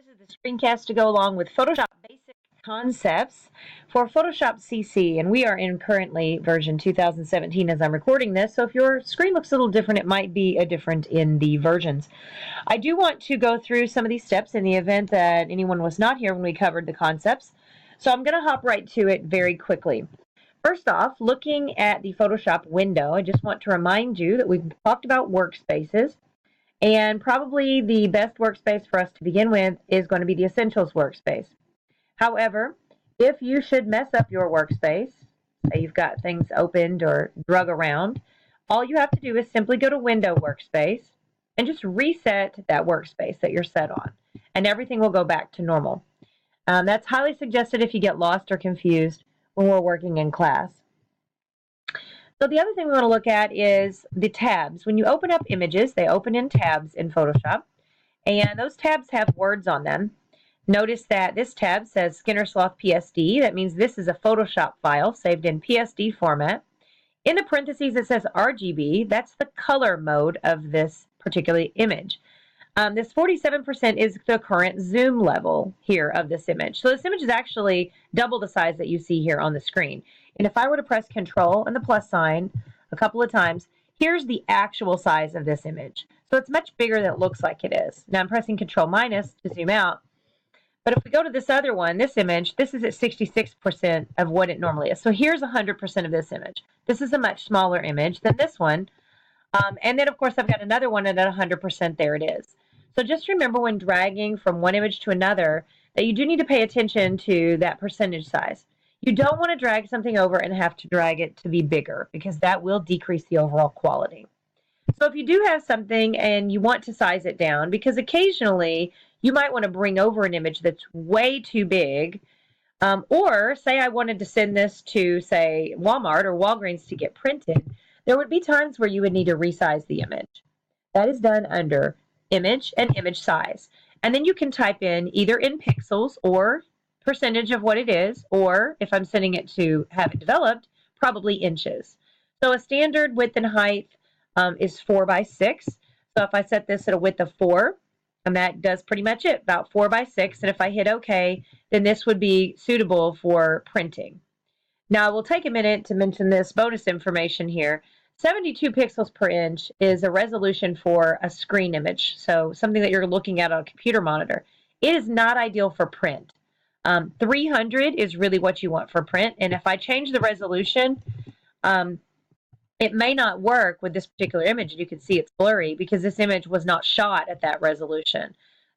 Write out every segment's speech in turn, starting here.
This is the screencast to go along with Photoshop Basic Concepts for Photoshop CC, and we are in currently version 2017 as I'm recording this, so if your screen looks a little different, it might be different in the versions. I do want to go through some of these steps in the event that anyone was not here when we covered the concepts, so I'm going to hop right to it very quickly. First off, looking at the Photoshop window, I just want to remind you that we've talked about workspaces. And probably the best workspace for us to begin with is going to be the Essentials workspace. However, if you should mess up your workspace, say you've got things opened or drug around, all you have to do is simply go to Window Workspace and just reset that workspace that you're set on, and everything will go back to normal. That's highly suggested if you get lost or confused when we're working in class. So the other thing we want to look at is the tabs. When you open up images, they open in tabs in Photoshop, and those tabs have words on them. Notice that this tab says Skinner Sloth PSD. That means this is a Photoshop file saved in PSD format. In the parentheses, it says RGB. That's the color mode of this particular image. This 47% is the current zoom level here of this image. So this image is actually double the size that you see here on the screen. And if I were to press Control and the plus sign a couple of times, here's the actual size of this image. So it's much bigger than it looks like it is. Now I'm pressing Control minus to zoom out. But if we go to this other one, this image, this is at 66% of what it normally is. So here's 100% of this image. This is a much smaller image than this one. And then, of course, I've got another one at 100%. There it is. So just remember when dragging from one image to another that you do need to pay attention to that percentage size. You don't want to drag something over and have to drag it to be bigger because that will decrease the overall quality. So if you do have something and you want to size it down, because occasionally you might want to bring over an image that's way too big, or say I wanted to send this to, say, Walmart or Walgreens to get printed, there would be times where you would need to resize the image. That is done under Image and Image Size. And then you can type in either in pixels or percentage of what it is, or if I'm sending it to have it developed, probably inches. So a standard width and height is 4 by 6. So if I set this at a width of 4, and that does pretty much it, about 4 by 6, and if I hit OK, then this would be suitable for printing. Now, I will take a minute to mention this bonus information here. 72 pixels per inch is a resolution for a screen image, so something that you're looking at on a computer monitor. It is not ideal for print. 300 is really what you want for print, and if I change the resolution, it may not work with this particular image. You can see it's blurry because this image was not shot at that resolution.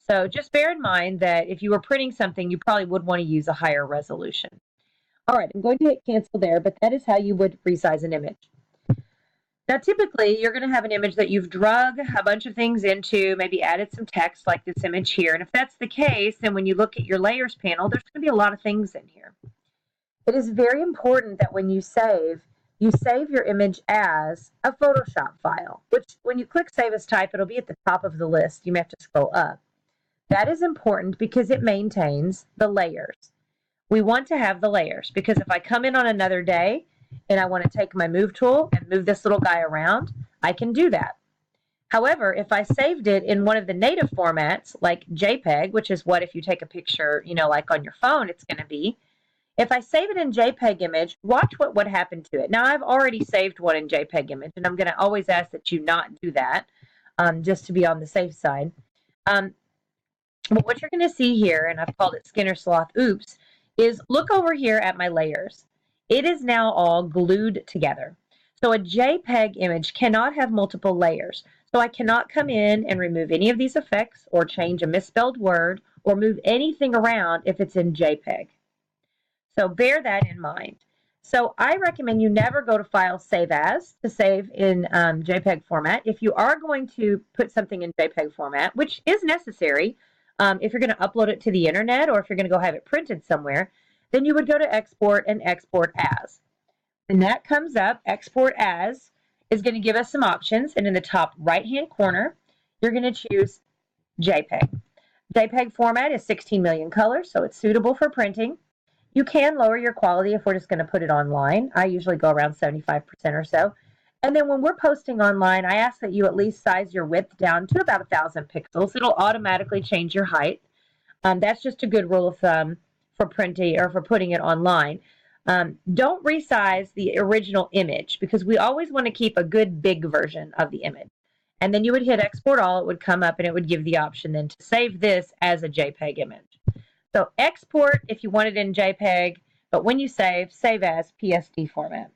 So just bear in mind that if you were printing something, you probably would want to use a higher resolution. All right, I'm going to hit cancel there, but that is how you would resize an image. Now, typically, you're going to have an image that you've drug a bunch of things into, maybe added some text like this image here. And if that's the case, then when you look at your layers panel, there's going to be a lot of things in here. It is very important that when you save your image as a Photoshop file, which when you click Save as Type, it'll be at the top of the list. You may have to scroll up. That is important because it maintains the layers. We want to have the layers because if I come in on another day and I want to take my move tool and move this little guy around, I can do that. However, if I saved it in one of the native formats like JPEG, which is what if you take a picture, like on your phone, it's going to be. If I save it in JPEG image, watch what would happen to it. Now, I've already saved one in JPEG image, and I'm going to always ask that you not do that just to be on the safe side. But what you're going to see here, and I've called it Skinner Sloth Oops, is look over here at my layers. It is now all glued together. So a JPEG image cannot have multiple layers. So I cannot come in and remove any of these effects or change a misspelled word or move anything around if it's in JPEG. So bear that in mind. So I recommend you never go to File Save As to save in JPEG format. If you are going to put something in JPEG format, which is necessary, if you're going to upload it to the internet or if you're going to go have it printed somewhere, then you would go to Export and Export As. And that comes up, Export As is going to give us some options. And in the top right-hand corner, you're going to choose JPEG. JPEG format is 16 million colors, so it's suitable for printing. You can lower your quality if we're just going to put it online. I usually go around 75% or so. And then when we're posting online, I ask that you at least size your width down to about 1,000 pixels. It'll automatically change your height. That's just a good rule of thumb for printing or for putting it online. Don't resize the original image because we always want to keep a good big version of the image. And then you would hit export all, it would come up and it would give the option then to save this as a JPEG image. So export if you want it in JPEG, but when you save as PSD format.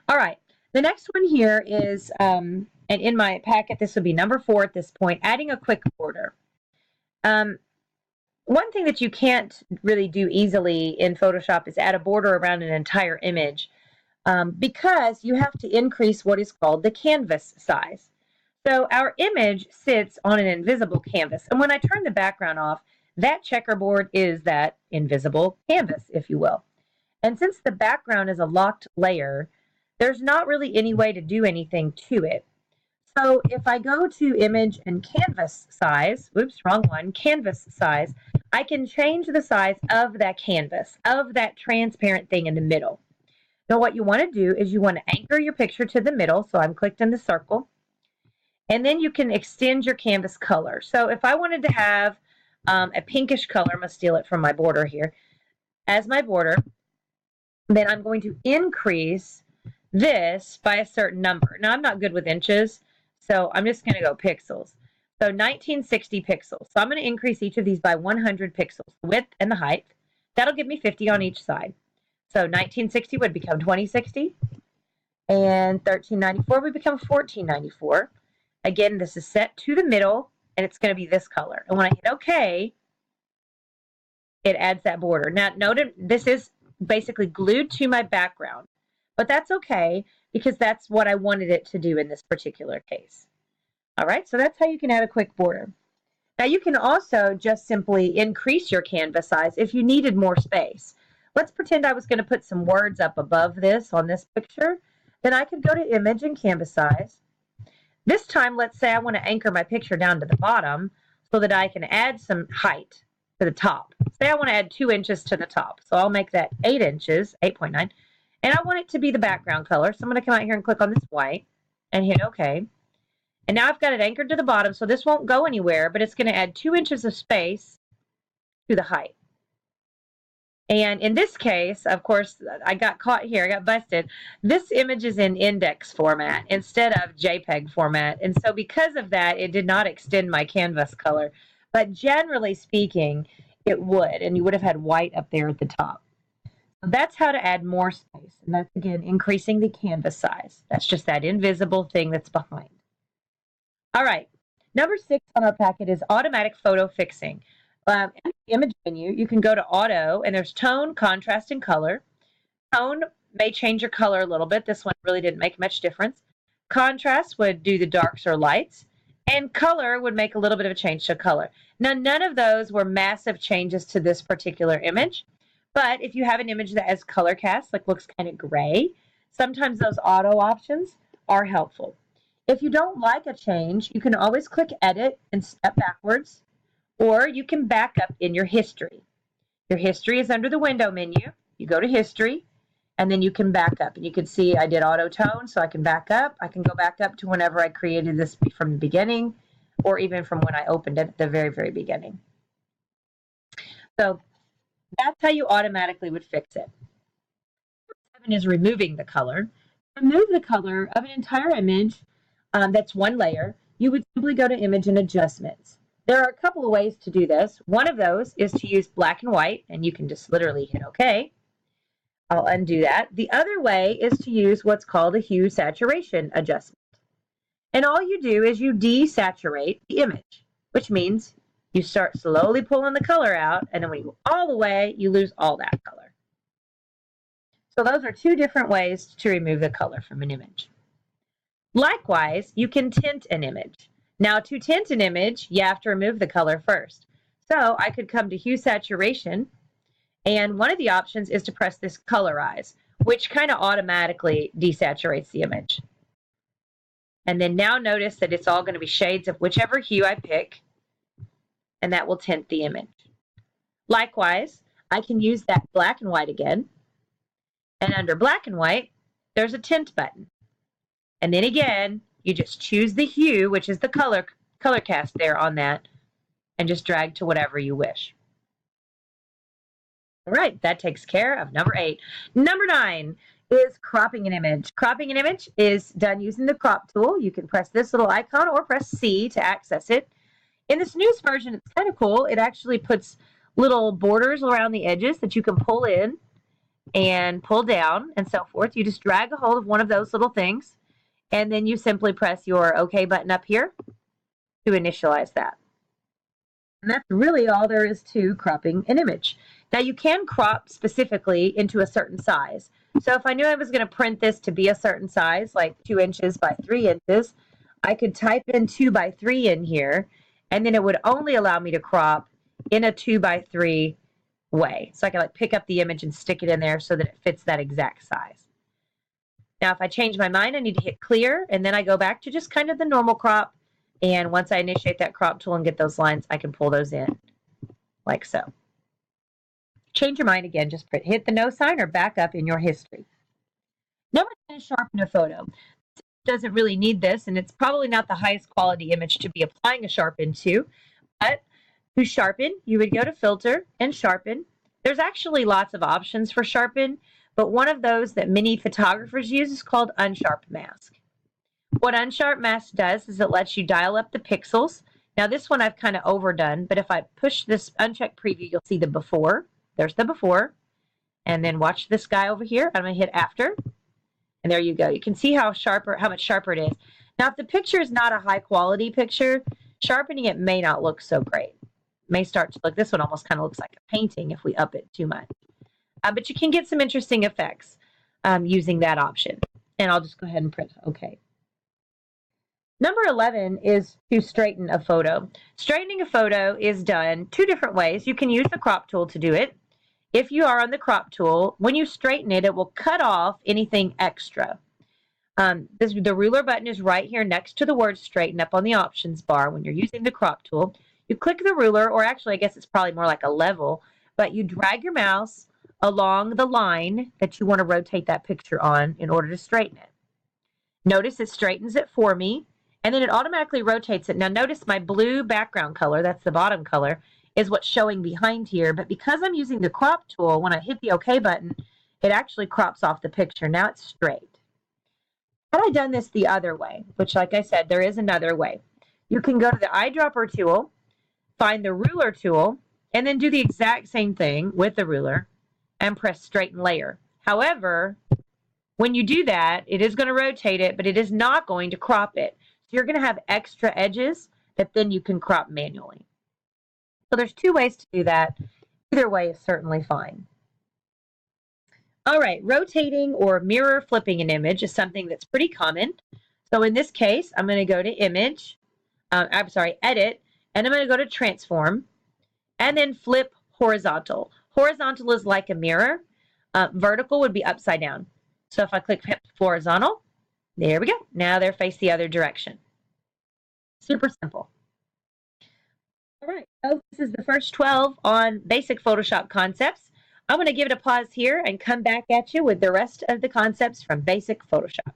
All right, the next one here is, and in my packet, this would be number 4 at this point, adding a quick border. One thing that you can't really do easily in Photoshop is add a border around an entire image because you have to increase what is called the canvas size. So our image sits on an invisible canvas, and when I turn the background off, that checkerboard is that invisible canvas, if you will. And since the background is a locked layer, there's not really any way to do anything to it. So if I go to image and canvas size, oops, wrong one, canvas size, I can change the size of that canvas, of that transparent thing in the middle. Now what you want to do is you want to anchor your picture to the middle, so I'm clicked in the circle, and then you can extend your canvas color. So if I wanted to have a pinkish color, I'm going to steal it from my border here, as my border, then I'm going to increase this by a certain number. Now I'm not good with inches, so I'm just going to go pixels. So 1960 pixels. So I'm going to increase each of these by 100 pixels, the width and the height. That'll give me 50 on each side. So 1960 would become 2060, and 1394 would become 1494. Again, this is set to the middle, and it's going to be this color. And when I hit OK, it adds that border. Now, note this is basically glued to my background, but that's okay because that's what I wanted it to do in this particular case. All right, so that's how you can add a quick border. Now you can also just simply increase your canvas size if you needed more space. Let's pretend I was going to put some words up above this on this picture. Then I could go to image and canvas size. This time, let's say I want to anchor my picture down to the bottom so that I can add some height to the top. Say I want to add 2 inches to the top. So I'll make that 8 inches, 8.9. And I want it to be the background color. So I'm going to come out here and click on this white and hit OK. And now I've got it anchored to the bottom, so this won't go anywhere, but it's going to add 2 inches of space to the height. And in this case, of course, I got caught here, I got busted. This image is in index format instead of JPEG format. And so because of that, it did not extend my canvas color. But generally speaking, it would, and you would have had white up there at the top. So that's how to add more space. And that's, again, increasing the canvas size. That's just that invisible thing that's behind. All right, number 6 on our packet is automatic photo fixing. In the image menu, you can go to auto, and there's tone, contrast, and color. Tone may change your color a little bit. This one really didn't make much difference. Contrast would do the darks or lights, and color would make a little bit of a change to color. Now, none of those were massive changes to this particular image, but if you have an image that has color cast, like looks kind of gray, sometimes those auto options are helpful. If you don't like a change, you can always click edit and step backwards, or you can back up in your history. Your history is under the window menu. You go to history, and then you can back up. And you can see I did auto tone, so I can back up. I can go back up to whenever I created this from the beginning, or even from when I opened it at the very, very beginning. So that's how you automatically would fix it. 7 is removing the color. Remove the color of an entire image that's one layer. You would simply go to image and adjustments. There are a couple of ways to do this. One of those is to use black and white, and you can just literally hit OK. I'll undo that. The other way is to use what's called a hue saturation adjustment. And all you do is you desaturate the image, which means you start slowly pulling the color out, and then when you go all the way, you lose all that color. So those are 2 different ways to remove the color from an image. Likewise, you can tint an image. Now, to tint an image, you have to remove the color first. So I could come to hue saturation, and one of the options is to press this colorize, which kind of automatically desaturates the image. And then now notice that it's all going to be shades of whichever hue I pick, and that will tint the image. Likewise, I can use that black and white again, and under black and white, there's a tint button. And then again, you just choose the hue, which is the color cast there on that, and just drag to whatever you wish. All right, that takes care of number 8. Number 9 is cropping an image. Cropping an image is done using the crop tool. You can press this little icon or press C to access it. In this newest version, it's kind of cool. It actually puts little borders around the edges that you can pull in and pull down and so forth. You just drag a hold of one of those little things, and then you simply press your OK button up here to initialize that. And that's really all there is to cropping an image. Now you can crop specifically into a certain size. So if I knew I was going to print this to be a certain size, like 2 inches by 3 inches, I could type in 2 by 3 in here, and then it would only allow me to crop in a 2 by 3 way. So I can like pick up the image and stick it in there so that it fits that exact size. Now if I change my mind, I need to hit clear, and then I go back to just kind of the normal crop. And once I initiate that crop tool and get those lines, I can pull those in like so. Change your mind again, just hit the no sign or back up in your history. Number 10 is sharpen a photo. It doesn't really need this, and it's probably not the highest quality image to be applying a sharpen to, but to sharpen, you would go to filter and sharpen. There's actually lots of options for sharpen, but one of those that many photographers use is called unsharp mask. What unsharp mask does is it lets you dial up the pixels. Now this one I've kind of overdone, but if I push this uncheck preview, you'll see the before. There's the before. And then watch this guy over here. I'm going to hit after. And there you go. You can see how much sharper it is. Now if the picture is not a high quality picture, sharpening it may not look so great. It may start to look, this one almost kind of looks like a painting if we up it too much. But you can get some interesting effects using that option. And I'll just go ahead and press OK. Number 11 is to straighten a photo. Straightening a photo is done 2 different ways. You can use the crop tool to do it. If you are on the crop tool, when you straighten it, it will cut off anything extra. The ruler button is right here next to the word straighten up on the options bar when you're using the crop tool. You click the ruler, or actually I guess it's probably more like a level, but you drag your mouse along the line that you want to rotate that picture on in order to straighten it. Notice it straightens it for me. And then it automatically rotates it. Now notice my blue background color, that's the bottom color, is what's showing behind here. But because I'm using the crop tool, when I hit the OK button, it actually crops off the picture. Now it's straight. Had I done this the other way, which like I said, there is another way. You can go to the eyedropper tool, find the ruler tool, and then do the exact same thing with the ruler and press straighten layer. However, when you do that, it is going to rotate it, but it is not going to crop it. You're going to have extra edges that then you can crop manually. So there's 2 ways to do that. Either way is certainly fine. All right, rotating or mirror flipping an image is something that's pretty common. So in this case, I'm going to go to Image, Edit, and I'm going to go to Transform, and then flip horizontal. Horizontal is like a mirror. Vertical would be upside down. So if I click horizontal, there we go. Now they're faced the other direction. Super simple. All right, so this is the first 12 on basic Photoshop concepts. I'm going to give it a pause here and come back at you with the rest of the concepts from basic Photoshop.